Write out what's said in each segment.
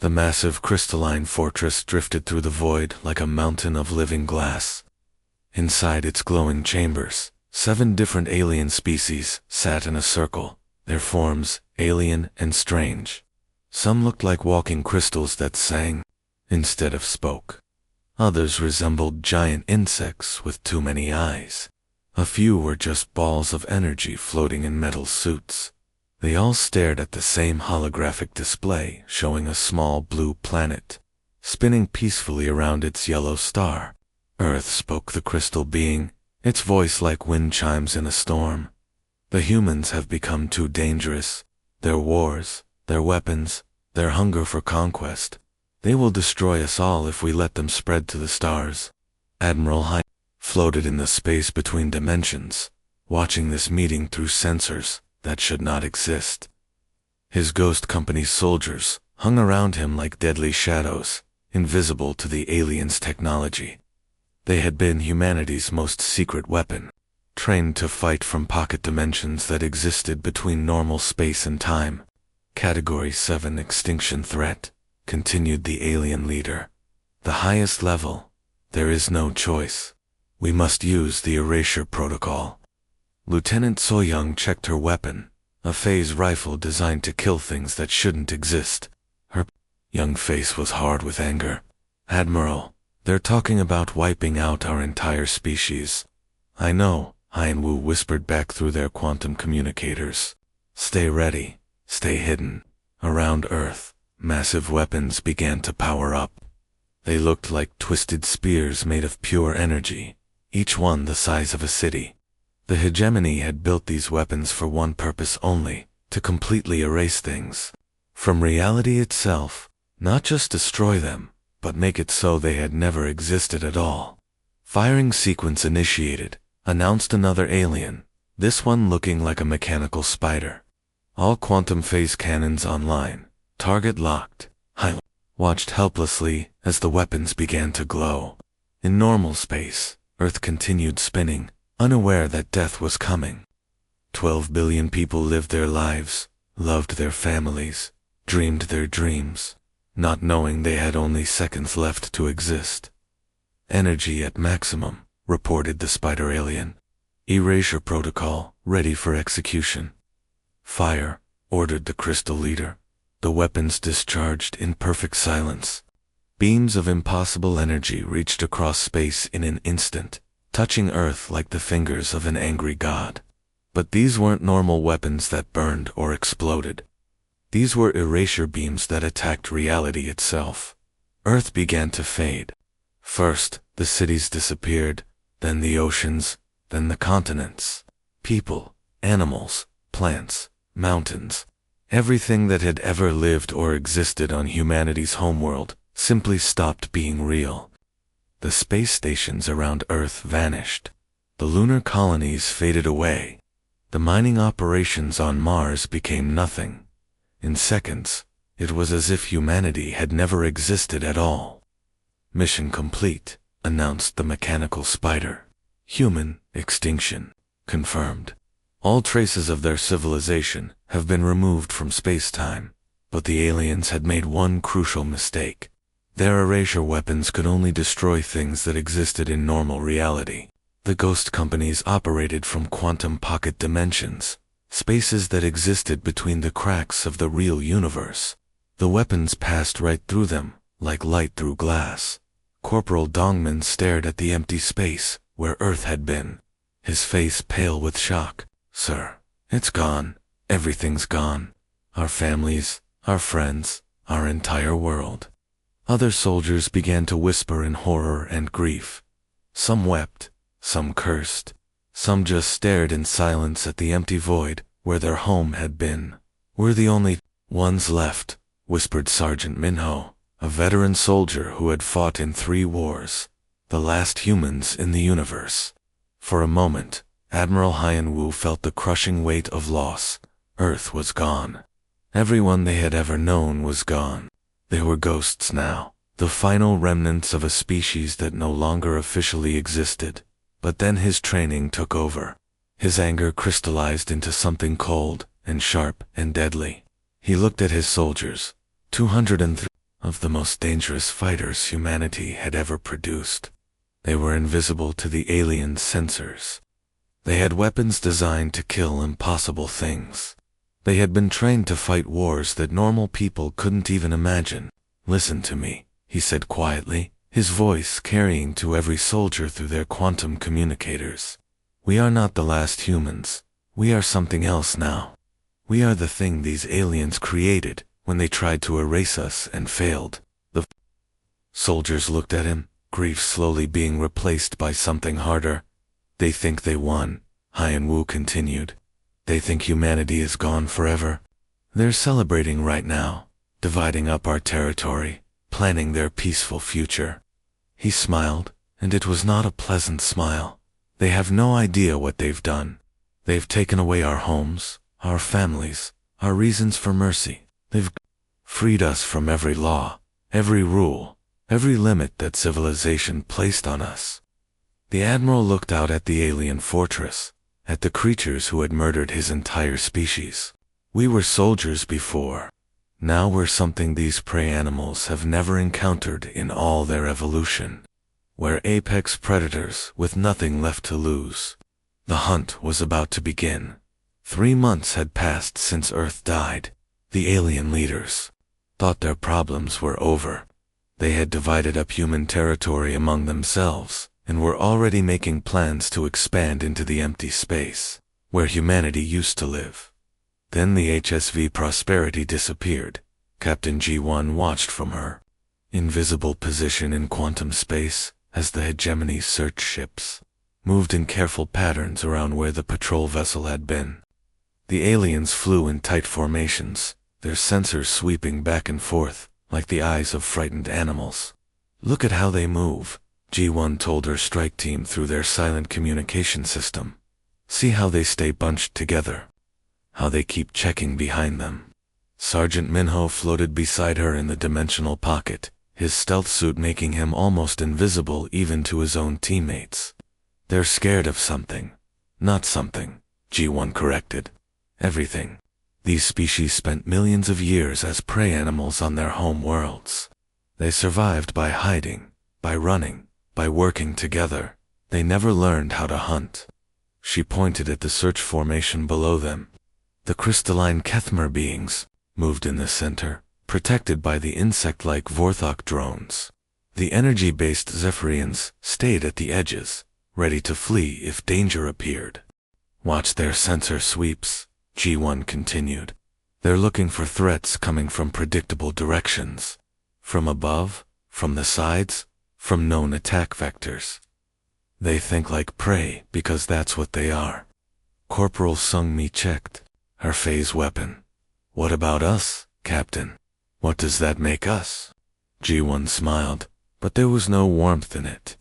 The massive crystalline fortress drifted through the void like a mountain of living glass. Inside its glowing chambers, 7 different alien species sat in a circle, their forms alien and strange. Some looked like walking crystals that sang instead of spoke. Others resembled giant insects with too many eyes. A few were just balls of energy floating in metal suits. They all stared at the same holographic display showing a small blue planet, spinning peacefully around its yellow star. Earth, spoke the crystal being, its voice like wind chimes in a storm. The humans have become too dangerous. Their wars, their weapons, their hunger for conquest. They will destroy us all if we let them spread to the stars. Admiral High floated in the space between dimensions, watching this meeting through sensors that should not exist. His ghost company's soldiers hung around him like deadly shadows, invisible to the aliens' technology. They had been humanity's most secret weapon, trained to fight from pocket dimensions that existed between normal space and time. Category 7 extinction threat, continued the alien leader. The highest level. There is no choice. We must use the erasure protocol. Lieutenant Soyoung checked her weapon, a phase rifle designed to kill things that shouldn't exist. Her young face was hard with anger. Admiral, they're talking about wiping out our entire species. I know, Hien Wu whispered back through their quantum communicators. Stay ready, stay hidden. Around Earth, massive weapons began to power up. They looked like twisted spears made of pure energy, each one the size of a city. The hegemony had built these weapons for one purpose only, to completely erase things from reality itself, not just destroy them, but make it so they had never existed at all. Firing sequence initiated, announced another alien, this one looking like a mechanical spider. All quantum phase cannons online, target locked. Hien watched helplessly as the weapons began to glow. In normal space, Earth continued spinning, unaware that death was coming. 12 billion people lived their lives, loved their families, dreamed their dreams, not knowing they had only seconds left to exist. Energy at maximum, reported the spider alien. Erasure protocol, ready for execution. Fire, ordered the crystal leader. The weapons discharged in perfect silence. Beams of impossible energy reached across space in an instant, touching Earth like the fingers of an angry god. But these weren't normal weapons that burned or exploded. These were erasure beams that attacked reality itself. Earth began to fade. First, the cities disappeared, then the oceans, then the continents. People, animals, plants, mountains. Everything that had ever lived or existed on humanity's homeworld simply stopped being real. The space stations around Earth vanished. The lunar colonies faded away. The mining operations on Mars became nothing. In seconds, it was as if humanity had never existed at all. Mission complete, announced the mechanical spider. Human extinction confirmed. All traces of their civilization have been removed from space-time, but the aliens had made one crucial mistake. Their erasure weapons could only destroy things that existed in normal reality. The ghost companies operated from quantum pocket dimensions, spaces that existed between the cracks of the real universe. The weapons passed right through them, like light through glass. Corporal Dongman stared at the empty space where Earth had been, his face pale with shock. Sir, it's gone. Everything's gone. Our families, our friends, our entire world. Other soldiers began to whisper in horror and grief. Some wept, some cursed, some just stared in silence at the empty void where their home had been. We're the only ones left, whispered Sergeant Minho, a veteran soldier who had fought in 3 wars, the last humans in the universe. For a moment, Admiral Hien Wu felt the crushing weight of loss. Earth was gone. Everyone they had ever known was gone. They were ghosts now, the final remnants of a species that no longer officially existed. But then his training took over. His anger crystallized into something cold and sharp and deadly. He looked at his soldiers. 203. of the most dangerous fighters humanity had ever produced. They were invisible to the alien sensors. They had weapons designed to kill impossible things. They had been trained to fight wars that normal people couldn't even imagine. "Listen to me," he said quietly, his voice carrying to every soldier through their quantum communicators. "We are not the last humans. We are something else now. We are the thing these aliens created when they tried to erase us and failed." The soldiers looked at him, grief slowly being replaced by something harder. "They think they won," Hyan Wu continued. "They think humanity is gone forever. They're celebrating right now, dividing up our territory, planning their peaceful future." He smiled, and it was not a pleasant smile. "They have no idea what they've done. They've taken away our homes, our families, our reasons for mercy. They've freed us from every law, every rule, every limit that civilization placed on us." The Admiral looked out at the alien fortress, at the creatures who had murdered his entire species. "We were soldiers before. Now we're something these prey animals have never encountered in all their evolution. We're apex predators with nothing left to lose." The hunt was about to begin. 3 months had passed since Earth died. The alien leaders thought their problems were over. They had divided up human territory among themselves, and were already making plans to expand into the empty space where humanity used to live. Then the HSV Prosperity disappeared. Captain G1 watched from her invisible position in quantum space as the hegemony search ships moved in careful patterns around where the patrol vessel had been. The aliens flew in tight formations, their sensors sweeping back and forth like the eyes of frightened animals. "Look at how they move," G1 told her strike team through their silent communication system. "See how they stay bunched together. How they keep checking behind them." Sergeant Minho floated beside her in the dimensional pocket, his stealth suit making him almost invisible even to his own teammates. "They're scared of something." "Not something," G1 corrected. "Everything." These species spent millions of years as prey animals on their home worlds. They survived by hiding, by running, by working together. They never learned how to hunt. She pointed at the search formation below them. The crystalline Kethmer beings moved in the center, protected by the insect-like Vorthok drones. The energy-based Zephyrians stayed at the edges, ready to flee if danger appeared. "Watch their sensor sweeps," G1 continued. "They're looking for threats coming from predictable directions. From above, from the sides, from known attack vectors. They think like prey because that's what they are." Corporal Sung Mi checked her phase weapon. "What about us, Captain? What does that make us?" G1 smiled, but there was no warmth in it.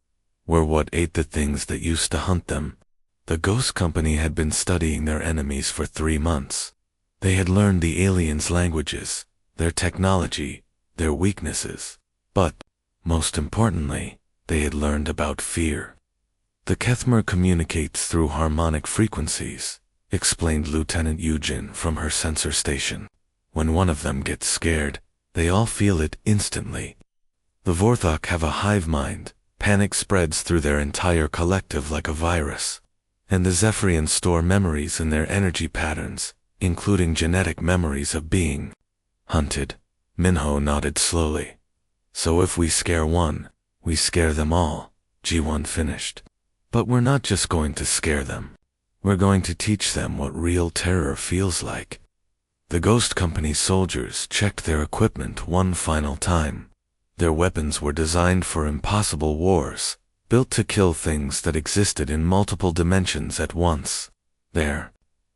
"We're what ate the things that used to hunt them." The Ghost Company had been studying their enemies for 3 months. They had learned the aliens' languages, their technology, their weaknesses. But, most importantly, they had learned about fear. "The Kethmer communicates through harmonic frequencies," explained Lieutenant Eugen from her sensor station. "When one of them gets scared, they all feel it instantly. The Vorthok have a hive mind. Panic spreads through their entire collective like a virus. And the Zephyrians store memories in their energy patterns, including genetic memories of being hunted." Minho nodded slowly. "So if we scare one, we scare them all," G1 finished. "But we're not just going to scare them. We're going to teach them what real terror feels like." The Ghost Company soldiers checked their equipment one final time. Their weapons were designed for impossible wars, built to kill things that existed in multiple dimensions at once. Their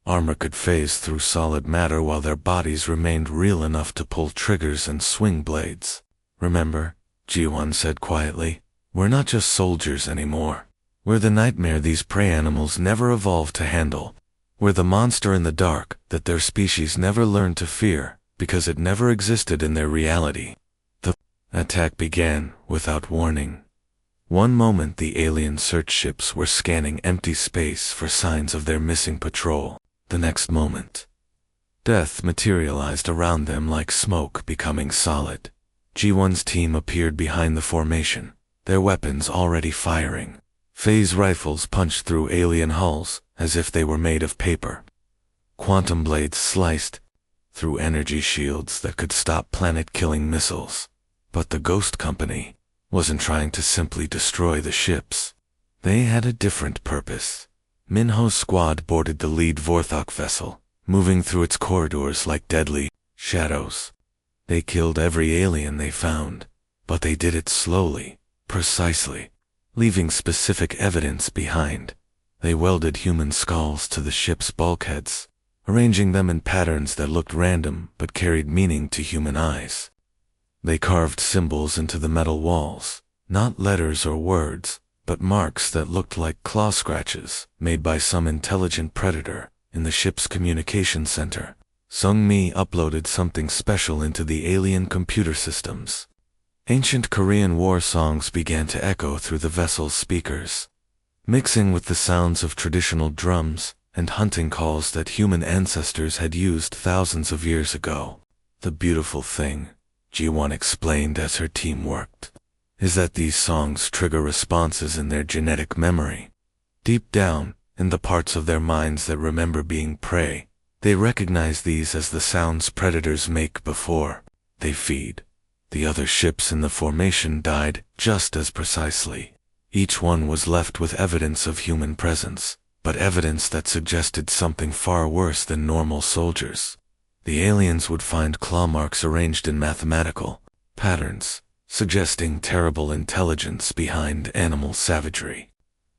armor could phase through solid matter while their bodies remained real enough to pull triggers and swing blades. "Remember," G1 said quietly, "we're not just soldiers anymore. We're the nightmare these prey animals never evolved to handle. We're the monster in the dark that their species never learned to fear because it never existed in their reality." The attack began without warning. One moment the alien search ships were scanning empty space for signs of their missing patrol. The next moment, death materialized around them like smoke becoming solid. G1's team appeared behind the formation, their weapons already firing. Phase rifles punched through alien hulls as if they were made of paper. Quantum blades sliced through energy shields that could stop planet-killing missiles. But the Ghost Company wasn't trying to simply destroy the ships. They had a different purpose. Minho's squad boarded the lead Vorthok vessel, moving through its corridors like deadly shadows. They killed every alien they found, but they did it slowly, precisely, leaving specific evidence behind. They welded human skulls to the ship's bulkheads, arranging them in patterns that looked random but carried meaning to human eyes. They carved symbols into the metal walls, not letters or words, but marks that looked like claw scratches made by some intelligent predator in the ship's communication center. Sung-mi uploaded something special into the alien computer systems. Ancient Korean war songs began to echo through the vessel's speakers, mixing with the sounds of traditional drums and hunting calls that human ancestors had used thousands of years ago. The beautiful thing, Ji-won explained as her team worked, is that these songs trigger responses in their genetic memory. Deep down, in the parts of their minds that remember being prey, they recognize these as the sounds predators make before they feed. The other ships in the formation died just as precisely. Each one was left with evidence of human presence, but evidence that suggested something far worse than normal soldiers. The aliens would find claw marks arranged in mathematical patterns, suggesting terrible intelligence behind animal savagery.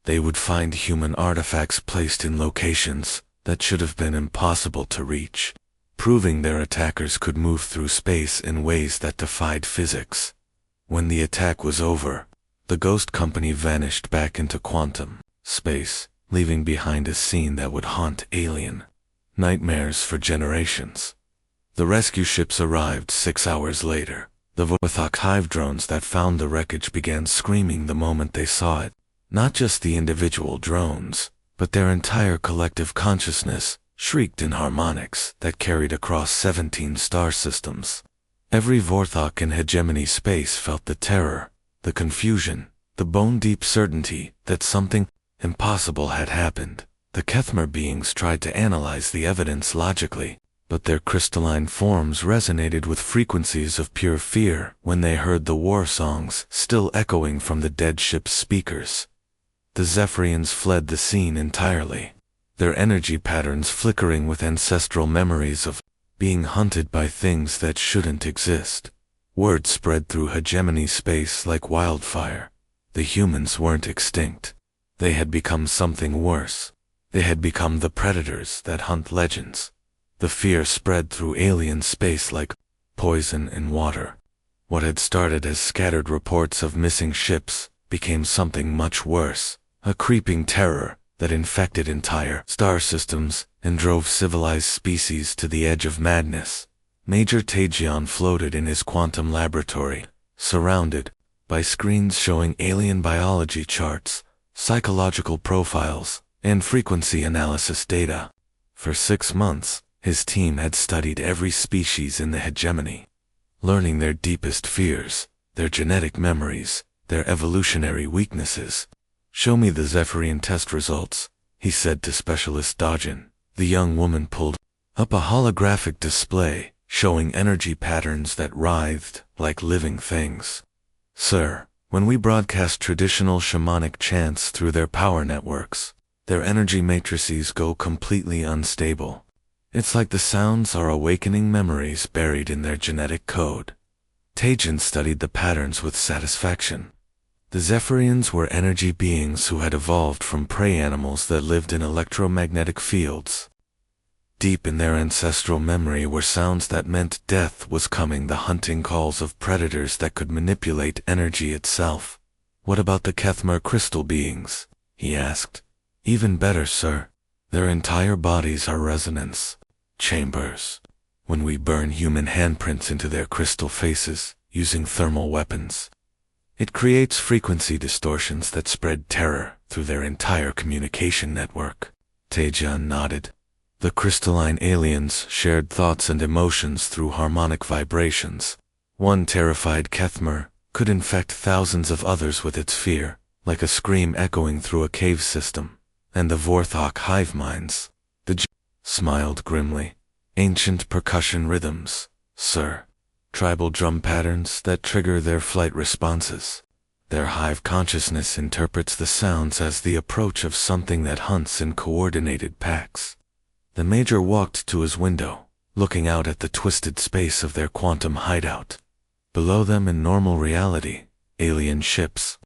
They would find human artifacts placed in locations that should have been impossible to reach, proving their attackers could move through space in ways that defied physics. When the attack was over, the Ghost Company vanished back into quantum space, leaving behind a scene that would haunt alien nightmares for generations. The rescue ships arrived 6 hours later. The Vorthok hive drones that found the wreckage began screaming the moment they saw it. Not just the individual drones, but their entire collective consciousness shrieked in harmonics that carried across 17 star systems. Every Vorthok in hegemony space felt the terror, the confusion, the bone-deep certainty that something impossible had happened. The Kethmer beings tried to analyze the evidence logically, but their crystalline forms resonated with frequencies of pure fear when they heard the war songs still echoing from the dead ship's speakers. The Zephyrians fled the scene entirely, their energy patterns flickering with ancestral memories of being hunted by things that shouldn't exist. Word spread through hegemony space like wildfire. The humans weren't extinct. They had become something worse. They had become the predators that hunt legends. The fear spread through alien space like poison in water. What had started as scattered reports of missing ships became something much worse, a creeping terror that infected entire star systems and drove civilized species to the edge of madness. Major Taejeon floated in his quantum laboratory, surrounded by screens showing alien biology charts, psychological profiles, and frequency analysis data. For 6 months, his team had studied every species in the hegemony, learning their deepest fears, their genetic memories, their evolutionary weaknesses. "Show me the Zephyrian test results," he said to Specialist Dajin. The young woman pulled up a holographic display showing energy patterns that writhed like living things. "Sir, when we broadcast traditional shamanic chants through their power networks, their energy matrices go completely unstable. It's like the sounds are awakening memories buried in their genetic code." Taejin studied the patterns with satisfaction. The Zephyrians were energy beings who had evolved from prey animals that lived in electromagnetic fields. Deep in their ancestral memory were sounds that meant death was coming, the hunting calls of predators that could manipulate energy itself. "What about the Kethmer crystal beings?" he asked. "Even better, sir. Their entire bodies are resonance chambers. When we burn human handprints into their crystal faces using thermal weapons, it creates frequency distortions that spread terror through their entire communication network." Taejeon nodded. The crystalline aliens shared thoughts and emotions through harmonic vibrations, One terrified Kethmer could infect thousands of others with its fear, like a scream echoing through a cave system. And the Vorthok hive minds, smiled grimly. Ancient percussion rhythms, sir. Tribal drum patterns that trigger their flight responses. Their hive consciousness interprets the sounds as the approach of something that hunts in coordinated packs. The Major walked to his window, looking out at the twisted space of their quantum hideout. Below them in normal reality, alien ships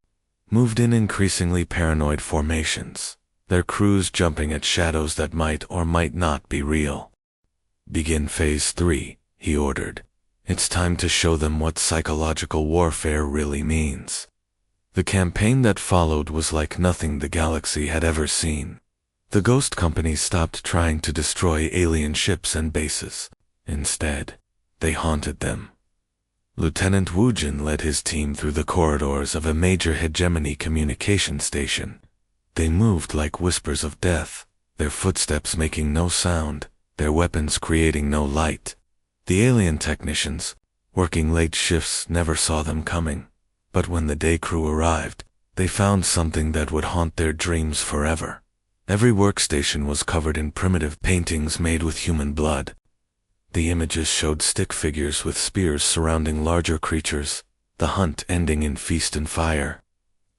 moved in increasingly paranoid formations, their crews jumping at shadows that might or might not be real. Begin Phase 3, he ordered. It's time to show them what psychological warfare really means. The campaign that followed was like nothing the galaxy had ever seen. The Ghost Company stopped trying to destroy alien ships and bases. Instead, they haunted them. Lieutenant Wujin led his team through the corridors of a major hegemony communication station. They moved like whispers of death, their footsteps making no sound, their weapons creating no light. The alien technicians, working late shifts, never saw them coming. But when the day crew arrived, they found something that would haunt their dreams forever. Every workstation was covered in primitive paintings made with human blood. The images showed stick figures with spears surrounding larger creatures, the hunt ending in feast and fire.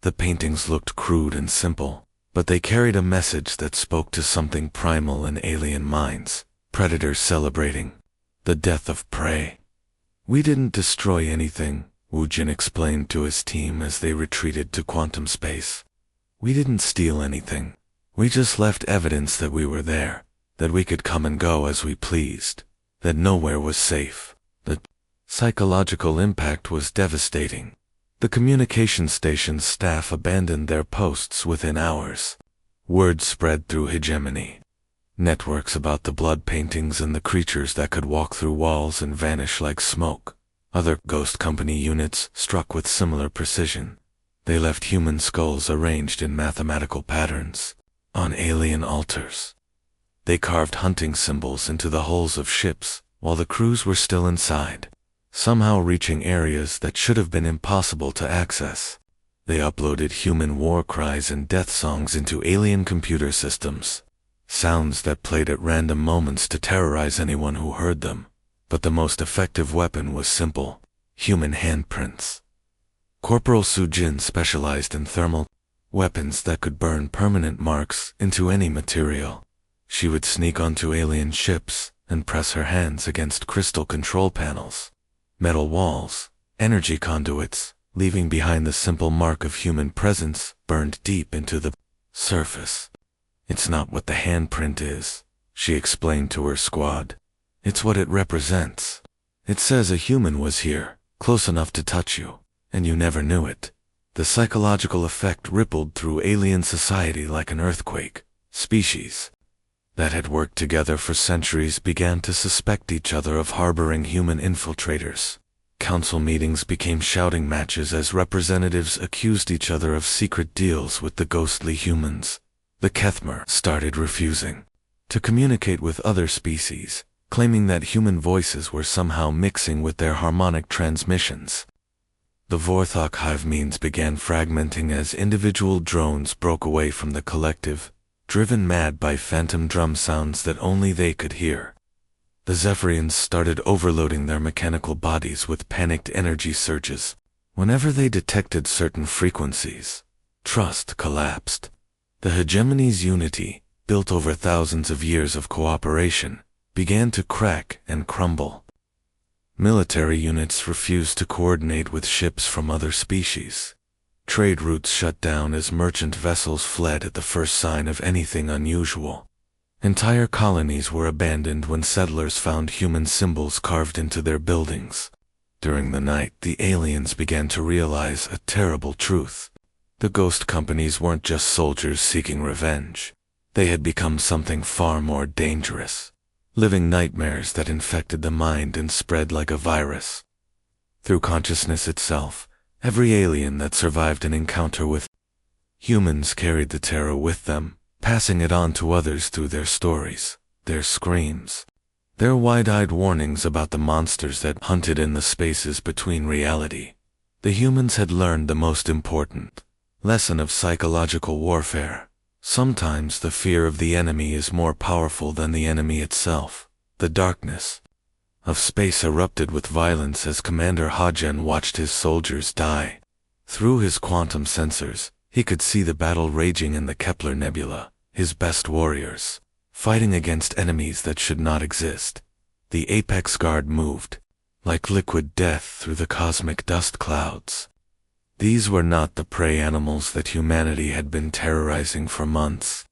The paintings looked crude and simple, but they carried a message that spoke to something primal in alien minds. Predators celebrating the death of prey. We didn't destroy anything, Wujin explained to his team as they retreated to quantum space. We didn't steal anything. We just left evidence that we were there, that we could come and go as we pleased, that nowhere was safe. The psychological impact was devastating. The communication station's staff abandoned their posts within hours. Word spread through hegemony. Networks about the blood paintings and the creatures that could walk through walls and vanish like smoke. Other Ghost Company units struck with similar precision. They left human skulls arranged in mathematical patterns on alien altars. They carved hunting symbols into the hulls of ships while the crews were still inside, somehow reaching areas that should have been impossible to access. They uploaded human war cries and death songs into alien computer systems, sounds that played at random moments to terrorize anyone who heard them. But the most effective weapon was simple: human handprints. Corporal Sujin specialized in thermal weapons that could burn permanent marks into any material. She would sneak onto alien ships and press her hands against crystal control panels, metal walls, energy conduits, leaving behind the simple mark of human presence burned deep into the surface. It's not what the handprint is, she explained to her squad. It's what it represents. It says a human was here, close enough to touch you, and you never knew it. The psychological effect rippled through alien society like an earthquake. Species that had worked together for centuries began to suspect each other of harboring human infiltrators. Council meetings became shouting matches as representatives accused each other of secret deals with the ghostly humans. The Kethmer started refusing to communicate with other species, claiming that human voices were somehow mixing with their harmonic transmissions. The Vorthok hive means began fragmenting as individual drones broke away from the collective, driven mad by phantom drum sounds that only they could hear. The Zephyrians started overloading their mechanical bodies with panicked energy surges. Whenever they detected certain frequencies, trust collapsed. The hegemony's unity, built over thousands of years of cooperation, began to crack and crumble. Military units refused to coordinate with ships from other species. Trade routes shut down as merchant vessels fled at the first sign of anything unusual. Entire colonies were abandoned when settlers found human symbols carved into their buildings. During the night, the aliens began to realize a terrible truth. The Ghost Companies weren't just soldiers seeking revenge. They had become something far more dangerous. Living nightmares that infected the mind and spread like a virus. Through consciousness itself, every alien that survived an encounter with humans carried the terror with them, passing it on to others through their stories, their screams, Their wide-eyed warnings about the monsters that hunted in the spaces between reality. The humans had learned the most important lesson of psychological warfare. Sometimes the fear of the enemy is more powerful than the enemy itself. The darkness of space erupted with violence as Commander Hajen watched his soldiers die. Through his quantum sensors, he could see the battle raging in the Kepler Nebula, his best warriors, fighting against enemies that should not exist. The Apex Guard moved, like liquid death through the cosmic dust clouds. These were not the prey animals that humanity had been terrorizing for months.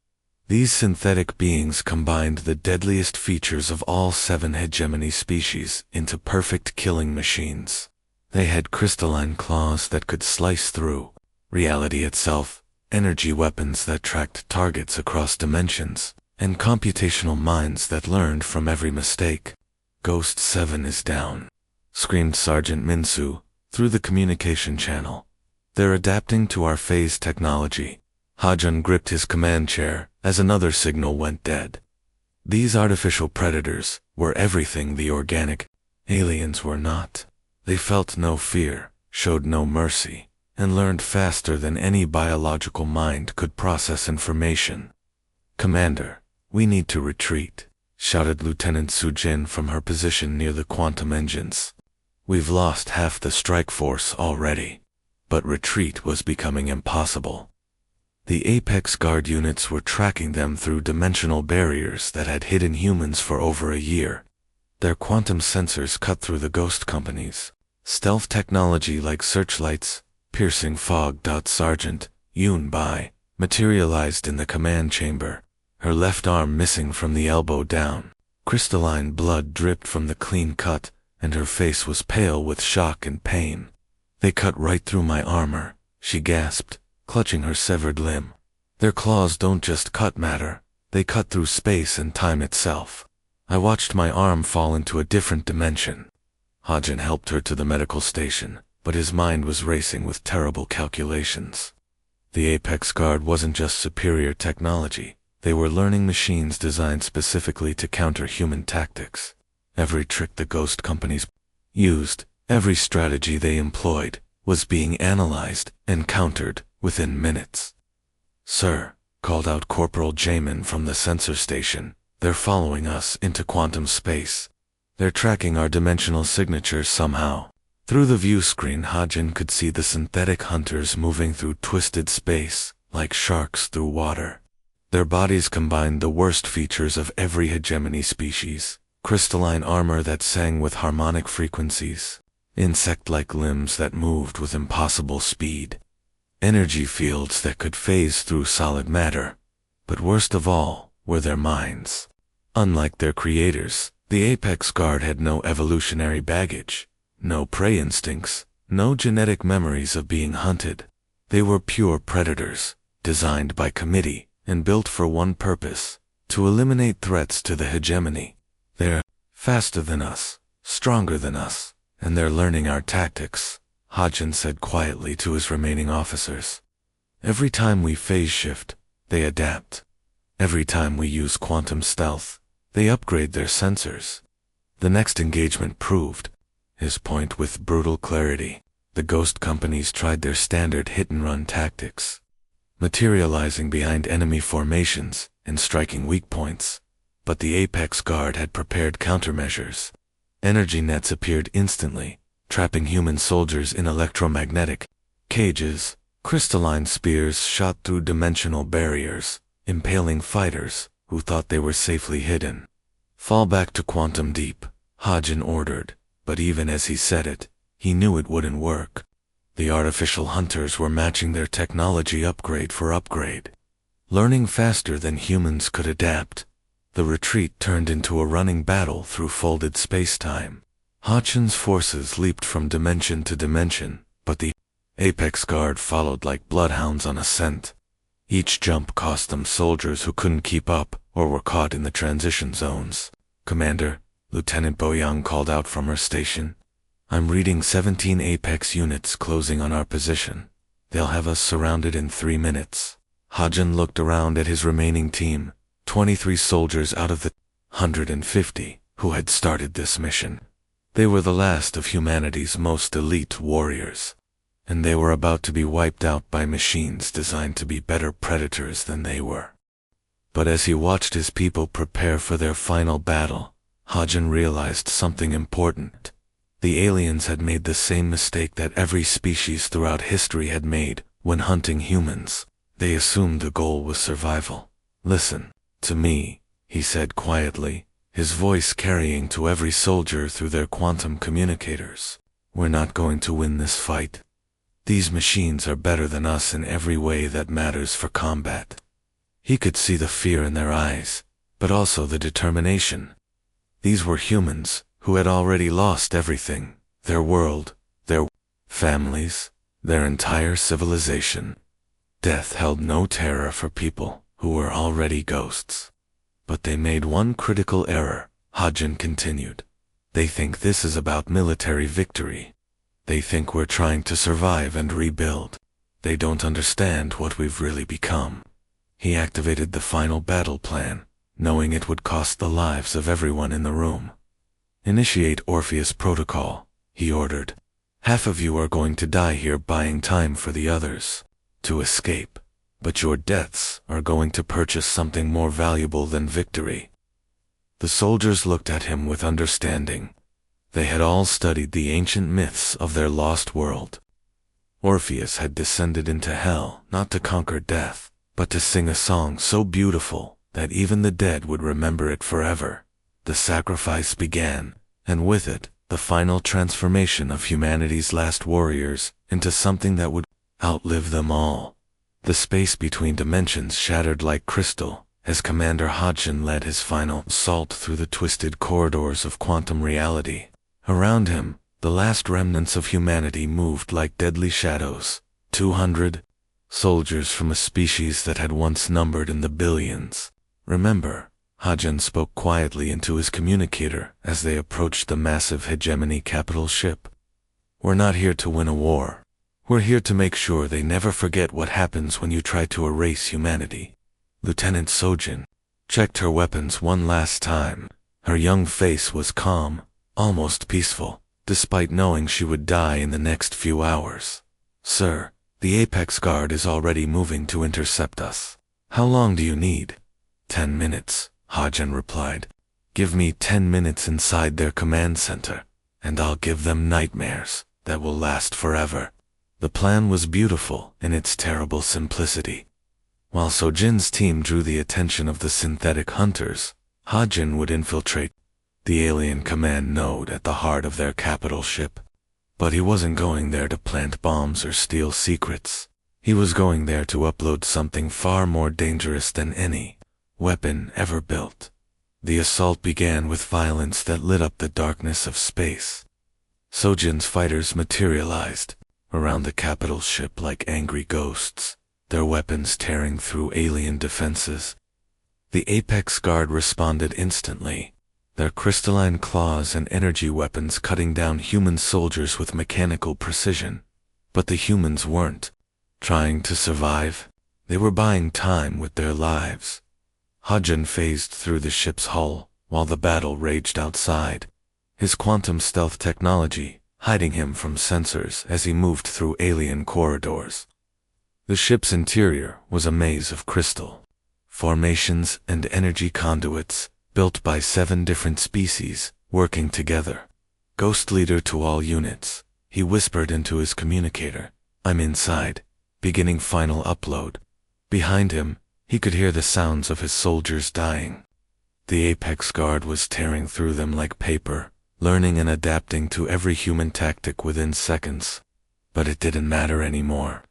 These synthetic beings combined the deadliest features of all 7 hegemony species into perfect killing machines. They had crystalline claws that could slice through reality itself, energy weapons that tracked targets across dimensions, and computational minds that learned from every mistake. "Ghost 7 is down," screamed Sergeant Minsu through the communication channel. "They're adapting to our phase technology." Hajun gripped his command chair as another signal went dead. These artificial predators were everything the organic aliens were not. They felt no fear, showed no mercy, and learned faster than any biological mind could process information. "Commander, we need to retreat," shouted Lieutenant Sujin from her position near the quantum engines. "We've lost half the strike force already." But retreat was becoming impossible. The Apex Guard units were tracking them through dimensional barriers that had hidden humans for over a year. Their quantum sensors cut through the ghost companies. Stealth technology like searchlights, piercing fog. Sergeant Yoon Bai materialized in the command chamber, her left arm missing from the elbow down. Crystalline blood dripped from the clean cut, and her face was pale with shock and pain. "They cut right through my armor," she gasped, clutching her severed limb. "Their claws don't just cut matter, they cut through space and time itself. I watched my arm fall into a different dimension." Hajin helped her to the medical station, but his mind was racing with terrible calculations. The Apex Guard wasn't just superior technology, they were learning machines designed specifically to counter human tactics. Every trick the ghost companies used, every strategy they employed, was being analyzed and countered within minutes. "Sir," called out Corporal Jamin from the sensor station, "they're following us into quantum space. They're tracking our dimensional signatures somehow." Through the view screen, Hajin could see the synthetic hunters moving through twisted space, like sharks through water. Their bodies combined the worst features of every hegemony species: crystalline armor that sang with harmonic frequencies, insect-like limbs that moved with impossible speed, energy fields that could phase through solid matter. But worst of all were their minds. Unlike their creators, the Apex Guard had no evolutionary baggage, no prey instincts, no genetic memories of being hunted. They were pure predators, designed by committee and built for one purpose: to eliminate threats to the hegemony. "They're faster than us, stronger than us, and they're learning our tactics," Hajin said quietly to his remaining officers. "Every time we phase shift, they adapt. Every time we use quantum stealth, they upgrade their sensors." The next engagement proved his point with brutal clarity. The ghost companies tried their standard hit-and-run tactics, materializing behind enemy formations and striking weak points. But the Apex Guard had prepared countermeasures. Energy nets appeared instantly, trapping human soldiers in electromagnetic cages. Crystalline spears shot through dimensional barriers, impaling fighters who thought they were safely hidden. "Fall back to Quantum Deep," Hajin ordered, but even as he said it, he knew it wouldn't work. The artificial hunters were matching their technology upgrade for upgrade, learning faster than humans could adapt. The retreat turned into a running battle through folded space-time. Hachin's forces leaped from dimension to dimension, but the Apex Guard followed like bloodhounds on a scent. Each jump cost them soldiers who couldn't keep up or were caught in the transition zones. "Commander," Lieutenant Boyang called out from her station, "I'm reading 17 Apex units closing on our position. They'll have us surrounded in 3 minutes." Hajin looked around at his remaining team, 23 soldiers out of the 150, who had started this mission. They were the last of humanity's most elite warriors, and they were about to be wiped out by machines designed to be better predators than they were. But as he watched his people prepare for their final battle, Hagen realized something important. The aliens had made the same mistake that every species throughout history had made when hunting humans. They assumed the goal was survival. "Listen to me," he said quietly, his voice carrying to every soldier through their quantum communicators. "We're not going to win this fight. These machines are better than us in every way that matters for combat." He could see the fear in their eyes, but also the determination. These were humans who had already lost everything: their world, their families, their entire civilization. Death held no terror for people who were already ghosts. "But they made one critical error," Hagen continued. "They think this is about military victory. They think we're trying to survive and rebuild. They don't understand what we've really become." He activated the final battle plan, knowing it would cost the lives of everyone in the room. "Initiate Orpheus Protocol," he ordered. "Half of you are going to die here buying time for the others to escape, but your deaths are going to purchase something more valuable than victory." The soldiers looked at him with understanding. They had all studied the ancient myths of their lost world. Orpheus had descended into hell not to conquer death, but to sing a song so beautiful that even the dead would remember it forever. The sacrifice began, and with it, the final transformation of humanity's last warriors into something that would outlive them all. The space between dimensions shattered like crystal as Commander Hodgson led his final assault through the twisted corridors of quantum reality. Around him, the last remnants of humanity moved like deadly shadows. 200 soldiers from a species that had once numbered in the billions. "Remember," Hagen spoke quietly into his communicator as they approached the massive hegemony capital ship. "We're not here to win a war. We're here to make sure they never forget what happens when you try to erase humanity." Lieutenant Sojin checked her weapons one last time. Her young face was calm, almost peaceful, despite knowing she would die in the next few hours. "Sir, the Apex Guard is already moving to intercept us. How long do you need?" 10 minutes, Hagen replied. "Give me 10 minutes inside their command center, and I'll give them nightmares that will last forever." The plan was beautiful in its terrible simplicity. While Sojin's team drew the attention of the synthetic hunters, Hagen would infiltrate the alien command node at the heart of their capital ship. But he wasn't going there to plant bombs or steal secrets. He was going there to upload something far more dangerous than any weapon ever built. The assault began with violence that lit up the darkness of space. Sojin's fighters materialized around the capital ship like angry ghosts, their weapons tearing through alien defenses. The Apex Guard responded instantly, their crystalline claws and energy weapons cutting down human soldiers with mechanical precision. But the humans weren't trying to survive. They were buying time with their lives. Hagen phased through the ship's hull while the battle raged outside, his quantum stealth technology hiding him from sensors as he moved through alien corridors. The ship's interior was a maze of crystal formations and energy conduits built by 7 different species working together. Ghost leader to all units, he whispered into his communicator, "I'm inside, beginning final upload." Behind him, he could hear the sounds of his soldiers dying. The Apex Guard was tearing through them like paper, learning and adapting to every human tactic within seconds. But it didn't matter anymore.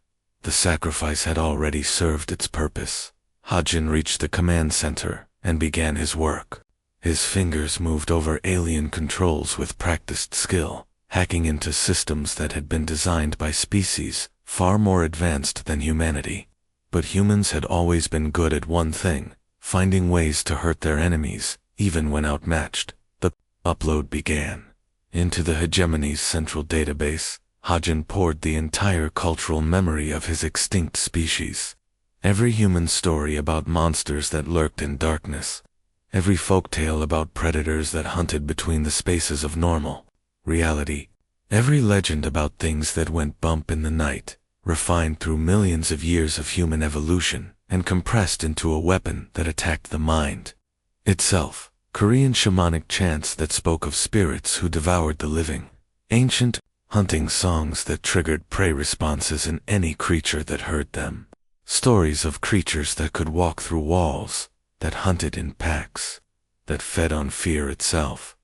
The sacrifice had already served its purpose. Hagen reached the command center and began his work. His fingers moved over alien controls with practiced skill, hacking into systems that had been designed by species far more advanced than humanity. But humans had always been good at one thing: finding ways to hurt their enemies, even when outmatched. The upload began. Into the hegemony's central database, Hagen poured the entire cultural memory of his extinct species. Every human story about monsters that lurked in darkness. Every folktale about predators that hunted between the spaces of normal reality. Every legend about things that went bump in the night, refined through millions of years of human evolution and compressed into a weapon that attacked the mind itself. Korean shamanic chants that spoke of spirits who devoured the living. Ancient hunting songs that triggered prey responses in any creature that heard them. Stories of creatures that could walk through walls, that hunted in packs, that fed on fear itself.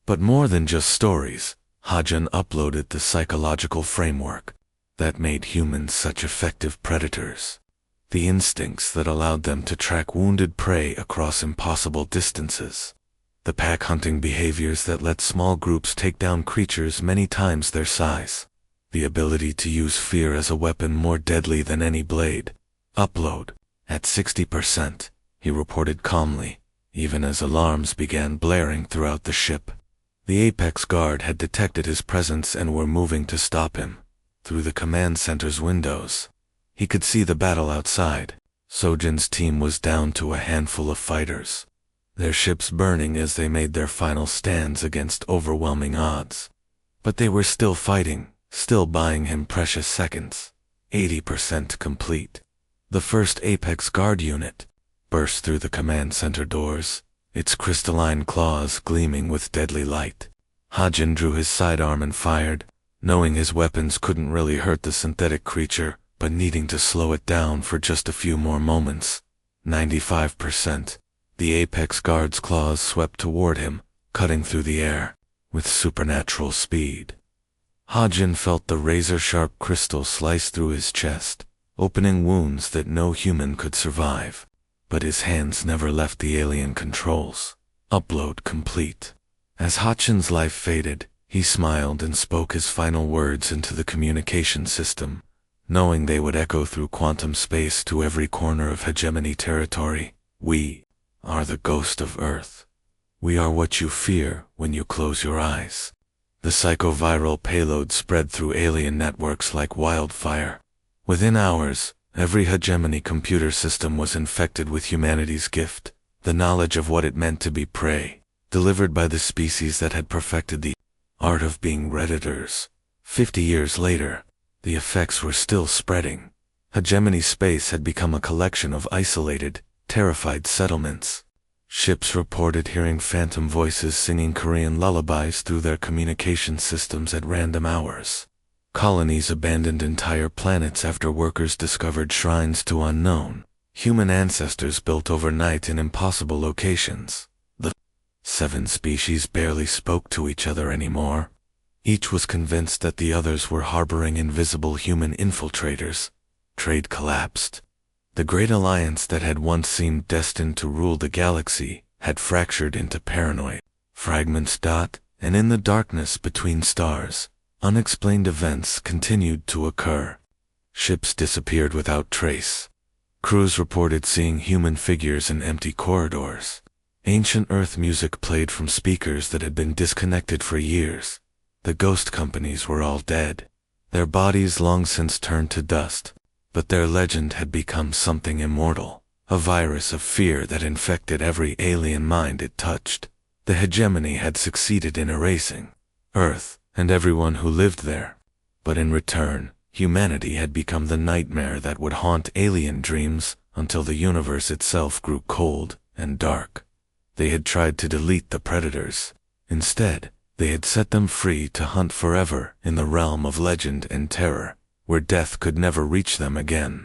But more than just stories, Hajun uploaded the psychological framework that made humans such effective predators. The instincts that allowed them to track wounded prey across impossible distances. The pack hunting behaviors that let small groups take down creatures many times their size. The ability to use fear as a weapon more deadly than any blade. Upload at 60%, he reported calmly, even as alarms began blaring throughout the ship. The Apex Guard had detected his presence and were moving to stop him. Through the command center's windows, he could see the battle outside. Sojin's team was down to a handful of fighters, their ships burning as they made their final stands against overwhelming odds. But they were still fighting, still buying him precious seconds. 80% complete. The first Apex Guard unit burst through the command center doors, its crystalline claws gleaming with deadly light. Hajin drew his sidearm and fired, knowing his weapons couldn't really hurt the synthetic creature, but needing to slow it down for just a few more moments. 95%. The Apex Guard's claws swept toward him, cutting through the air with supernatural speed. Hajin felt the razor-sharp crystal slice through his chest, opening wounds that no human could survive. But his hands never left the alien controls. Upload complete. As Hajin's life faded, he smiled and spoke his final words into the communication system, knowing they would echo through quantum space to every corner of hegemony territory. We are the ghost of Earth. We are what you fear when you close your eyes. The psychoviral payload spread through alien networks like wildfire. Within hours, every hegemony computer system was infected with humanity's gift, the knowledge of what it meant to be prey, delivered by the species that had perfected the art of being redditors. 50 years later, the effects were still spreading. Hegemony space had become a collection of isolated, terrified settlements. Ships reported hearing phantom voices singing Korean lullabies through their communication systems at random hours. Colonies abandoned entire planets after workers discovered shrines to unknown human ancestors built overnight in impossible locations. The 7 species barely spoke to each other anymore. Each was convinced that the others were harboring invisible human infiltrators. Trade collapsed. The great alliance that had once seemed destined to rule the galaxy had fractured into paranoid fragments. And in the darkness between stars, unexplained events continued to occur. Ships disappeared without trace. Crews reported seeing human figures in empty corridors. Ancient Earth music played from speakers that had been disconnected for years. The ghost companies were all dead. Their bodies long since turned to dust. But their legend had become something immortal, a virus of fear that infected every alien mind it touched. The hegemony had succeeded in erasing Earth and everyone who lived there. But in return, humanity had become the nightmare that would haunt alien dreams until the universe itself grew cold and dark. They had tried to delete the predators. Instead, they had set them free to hunt forever in the realm of legend and terror, where death could never reach them again.